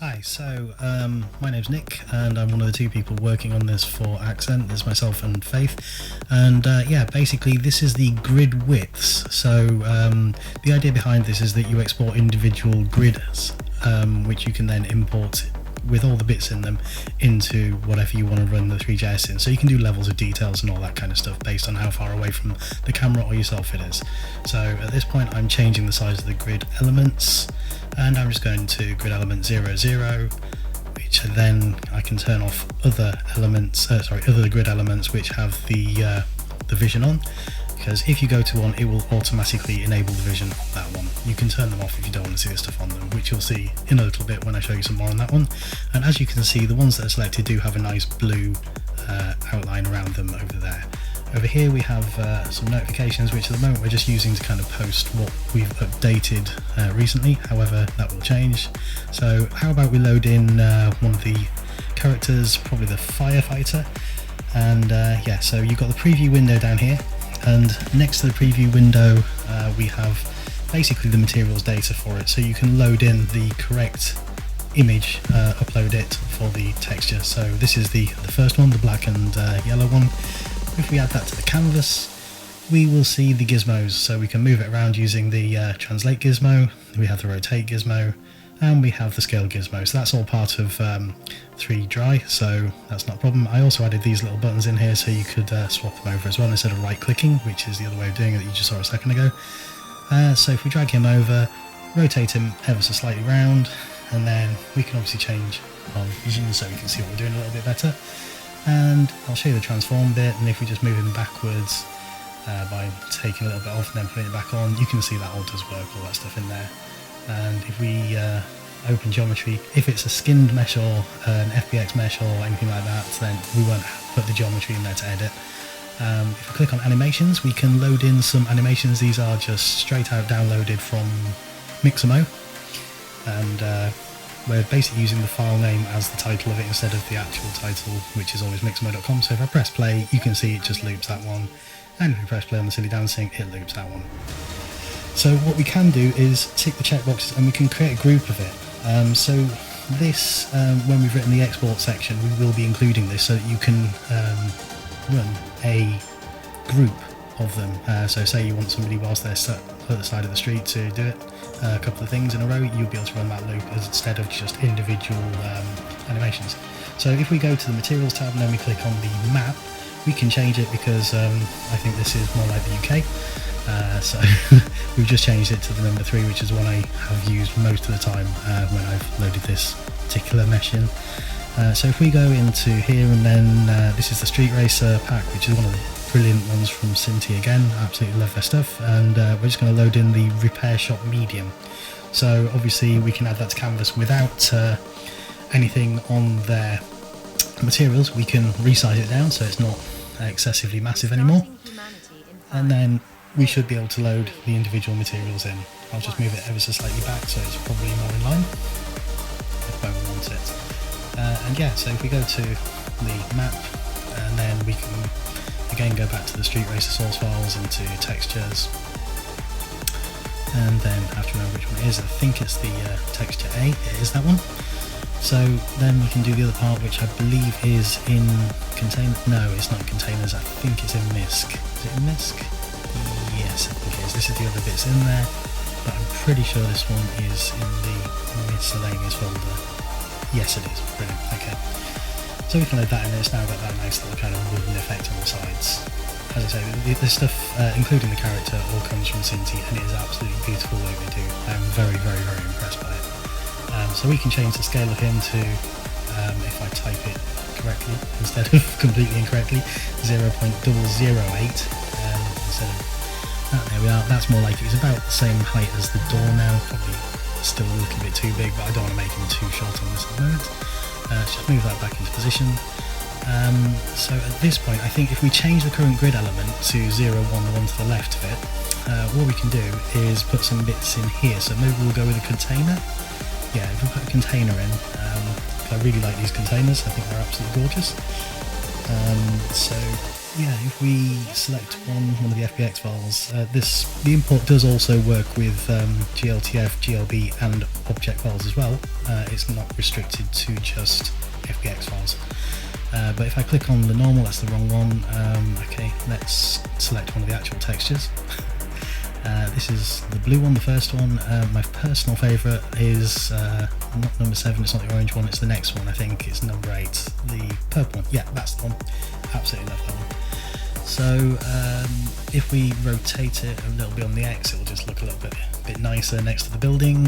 Hi, so my name's Nick and I'm one of the two people working on this for Accent. There's myself and Faith, and yeah, basically this is the grid widths. So the idea behind this is that you export individual grids, which you can then import with all the bits in them into whatever you want to run the Three.js in. So you can do levels of details and all that kind of stuff based on how far away from the camera or yourself it is. So at this point I'm changing the size of the grid elements, and I'm just going to grid element 0, 0, which then I can turn off other elements, other grid elements which have the vision on, because if you go to one it will automatically enable the vision on that one. You can turn them off if you don't want to see the stuff on them, which you'll see in a little bit when I show you some more on that one. And as you can see, the ones that are selected do have a nice blue outline around them over there. Over here we have some notifications, which at the moment we're just using to kind of post what we've updated recently. However, that will change. So how about we load in one of the characters, probably the firefighter. And yeah, so you've got the preview window down here, and next to the preview window we have basically the materials data for it, so you can load in the correct image, upload it for the texture. So this is the first one, the black and yellow one. If we add that to the canvas, we will see the gizmos, so we can move it around using the translate gizmo, we have the rotate gizmo, and we have the scale gizmo. So that's all part of Three.dry, so that's not a problem. I also added these little buttons in here so you could swap them over as well instead of right clicking, which is the other way of doing it that you just saw a second ago. So if we drag him over, rotate him ever so slightly round, and then we can obviously change our vision so we can see what we're doing a little bit better. And I'll show you the transform bit, and if we just move him backwards by taking a little bit off and then putting it back on, you can see that all does work, all that stuff in there. And if we open geometry, if it's a skinned mesh or an FBX mesh or anything like that, then we won't put the geometry in there to edit. If we click on animations, we can load in some animations. These are just straight out downloaded from Mixamo, and we're basically using the file name as the title of it instead of the actual title, which is always mixamo.com. So if I press play, you can see it just loops that one, and if we press play on the silly dancing, it loops that one. So what we can do is tick the checkboxes and we can create a group of it. So this, when we've written the export section, we will be including this so that you can run a group of them. So say you want somebody whilst they're sat at the side of the street to do it, a couple of things in a row, you'll be able to run that loop instead of just individual animations. So if we go to the materials tab and then we click on the map, we can change it because I think this is more like the UK. So we've just changed it to the number 3, which is one I have used most of the time when I've loaded this particular mesh in. So if we go into here, and then this is the Street Racer pack, which is one of the brilliant ones from Cinti again. I absolutely love their stuff, and we're just going to load in the repair shop medium. So obviously we can add that to canvas without anything on their materials. We can resize it down so it's not excessively massive anymore, and then we should be able to load the individual materials in. I'll just move it ever so slightly back so it's probably more in line if I want it. And yeah, so if we go to the map, and then we can again go back to the Street Racer source files into textures, and then I have to remember which one it is. I think it's the texture A, it is that one. So then we can do the other part, which I believe is in container. No, it's not in containers, I think it's in MISC. Is it in MISC? Yes, I think it is. This is the other bits in there, but I'm pretty sure this one is in the miscellaneous folder. Yes, it is. Brilliant. Okay. So we can load that in, and it's now got that nice little kind of wooden effect on the sides. As I say, this stuff, including the character, all comes from Cinti, and it is absolutely beautiful what they do. I'm very, very, very impressed by it. So we can change the scale of him to, if I type it correctly instead of completely incorrectly, 0.008 instead of that. There we are. That's more like it's about the same height as the door now. Probably still a little bit too big, but I don't want to make him too short on this at the moment. Let's just move that back into position. So at this point, I think if we change the current grid element to 0, 1, the one to the left of it, what we can do is put some bits in here. So maybe we'll go with a container. Yeah, if we put a container in, I really like these containers, I think they're absolutely gorgeous. So yeah, if we select one of the FBX files, the import does also work with GLTF, GLB and object files as well. It's not restricted to just FBX files. But if I click on the normal, that's the wrong one. Okay, let's select one of the actual textures. This is the blue one, the first one. My personal favourite is not number 7, it's not the orange one, it's the next one, I think it's number 8, the purple one. Yeah, that's the one. Absolutely love that one. So if we rotate it a little bit on the X, it will just look a little bit nicer next to the building.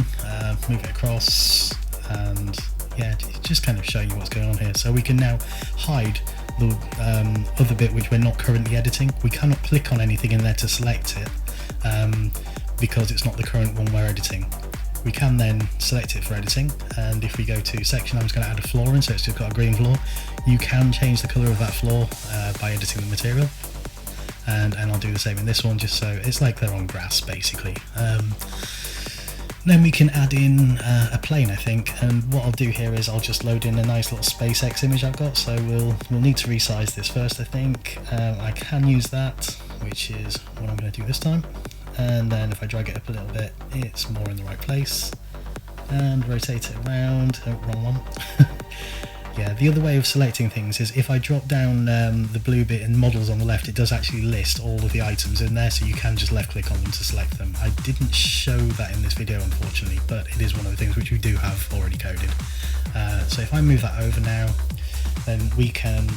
Move it across, and yeah, just kind of showing you what's going on here. So we can now hide the other bit which we're not currently editing. We cannot click on anything in there to select it because it's not the current one we're editing. We can then select it for editing, and if we go to section, I'm just going to add a floor in, so it's just got a green floor. You can change the colour of that floor by editing the material, and I'll do the same in this one, just so it's like they're on grass basically. Then we can add in a plane, I think, and what I'll do here is I'll just load in a nice little SpaceX image I've got, so we'll need to resize this first, I think. I can use that, which is what I'm going to do this time, and then if I drag it up a little bit, it's more in the right place, and rotate it around. Oh, wrong one. Yeah, the other way of selecting things is if I drop down the blue bit in models on the left, it does actually list all of the items in there, so you can just left click on them to select them. I didn't show that in this video, unfortunately, but it is one of the things which we do have already coded. So if I move that over now, then we can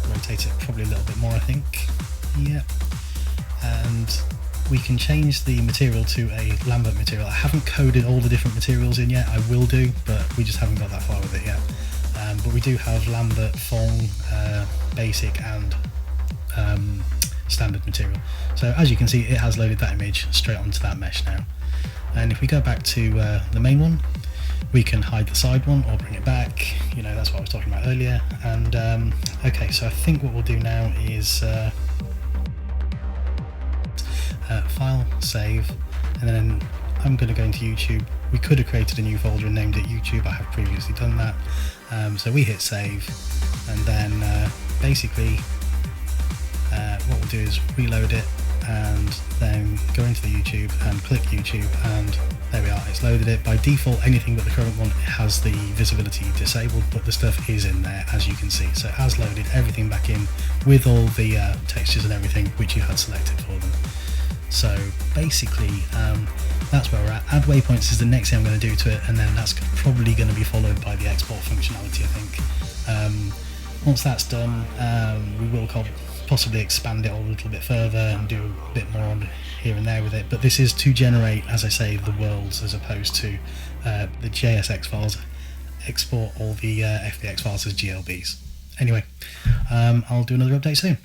rotate it probably a little bit more, I think. Yeah, and we can change the material to a Lambert material. I haven't coded all the different materials in yet. I will do, but we just haven't got that far with it yet. But we do have Lambert, Fong, Basic and Standard material. So as you can see, it has loaded that image straight onto that mesh now. And if we go back to the main one, we can hide the side one or bring it back. You know, that's what I was talking about earlier. And okay, so I think what we'll do now is file, save, and then I'm going to go into YouTube. We could have created a new folder and named it YouTube. I have previously done that. So we hit save, and then basically what we'll do is reload it and then go into the YouTube and click YouTube, and there we are, it's loaded it. By default, anything but the current one has the visibility disabled, but the stuff is in there, as you can see. So it has loaded everything back in with all the textures and everything which you had selected for them. So basically that's where we're at. Add waypoints is the next thing I'm going to do to it, and then that's probably going to be followed by the export functionality, I think. Once that's done, we will possibly expand it a little bit further and do a bit more on here and there with it, but this is to generate, as I say, the worlds as opposed to the JSX files. Export all the FBX files as GLBs. Anyway, I'll do another update soon.